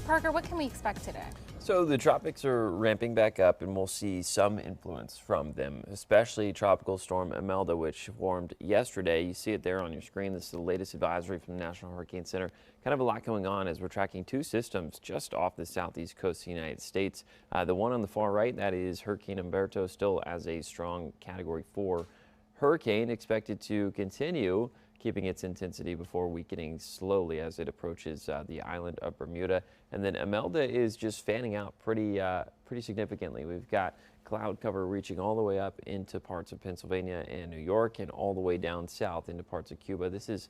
Parker, what can we expect today? So the tropics are ramping back up and we'll see some influence from them, especially Tropical Storm Imelda, which formed yesterday. You see it there on your screen. This is the latest advisory from the National Hurricane Center. Kind of a lot going on as we're tracking two systems just off the southeast coast of the United States. The one on the far right, that is Hurricane Umberto, still as a strong Category 4 hurricane, expected to continue keeping its intensity before weakening slowly as it approaches the island of Bermuda. And then Imelda is just fanning out pretty significantly. We've got cloud cover reaching all the way up into parts of Pennsylvania and New York and all the way down south into parts of Cuba. This is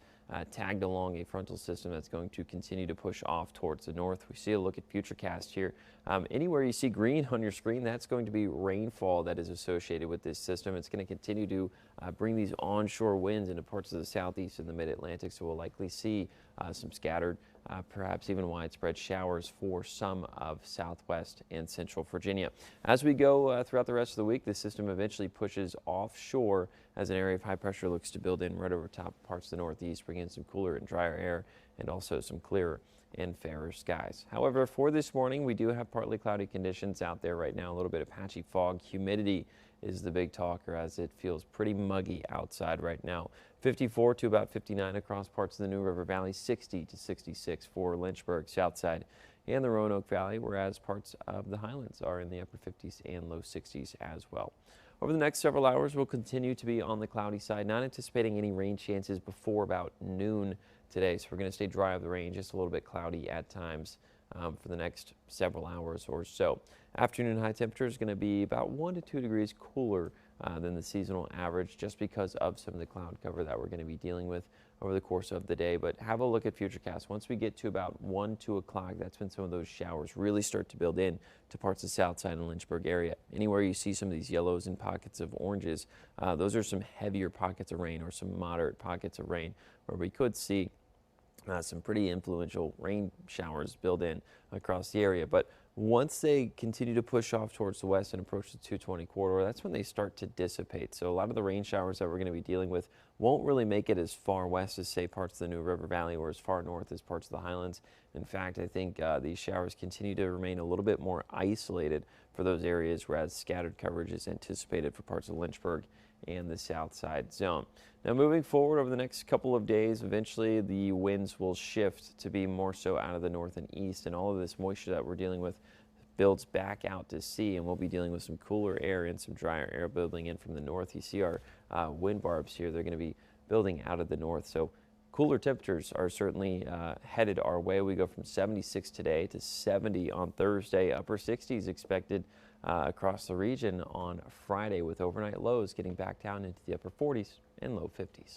tagged along a frontal system that's going to continue to push off towards the north. We see a look at Futurecast here. Anywhere you see green on your screen, that's going to be rainfall that is associated with this system. It's going to continue to bring these onshore winds into parts of the southeast and the mid-Atlantic, so we'll likely see some scattered, perhaps even widespread showers for some of southwest and central Virginia. As we go throughout the rest of the week, the system eventually pushes offshore as an area of high pressure looks to build in right over top parts of the northeast, bringing in some cooler and drier air and also some clearer and fairer skies. However, for this morning, we do have partly cloudy conditions out there right now, a little bit of patchy fog. Humidity is the big talker as it feels pretty muggy outside right now. 54 to about 59 across parts of the New River Valley, 60 to 66 for Lynchburg, Southside, and the Roanoke Valley, whereas parts of the Highlands are in the upper 50s and low 60s as well. Over the next several hours, we'll continue to be on the cloudy side, not anticipating any rain chances before about noon today. So we're going to stay dry of the rain, just a little bit cloudy at times for the next several hours or so. Afternoon high temperature is going to be about 1 to 2 degrees cooler than the seasonal average, just because of some of the cloud cover that we're going to be dealing with over the course of the day. But have a look at Futurecast. Once we get to about 1, 2 o'clock, that's when some of those showers really start to build in to parts of Southside and Lynchburg area. Anywhere you see some of these yellows and pockets of oranges, those are some heavier pockets of rain or some moderate pockets of rain where we could see some pretty influential rain showers build in across the area. But once they continue to push off towards the west and approach the 220 corridor, that's when they start to dissipate. So a lot of the rain showers that we're going to be dealing with won't really make it as far west as, say, parts of the New River Valley or as far north as parts of the Highlands. In fact, I think these showers continue to remain a little bit more isolated for those areas, whereas scattered coverage is anticipated for parts of Lynchburg and the south side zone. Now moving forward over the next couple of days, eventually the winds will shift to be more so out of the north and east, and all of this moisture that we're dealing with builds back out to sea, and we'll be dealing with some cooler air and some drier air building in from the north. You see our wind barbs here. They're going to be building out of the north, so cooler temperatures are certainly headed our way. We go from 76 today to 70 on Thursday, upper 60s expected across the region on Friday, with overnight lows getting back down into the upper 40s and low 50s.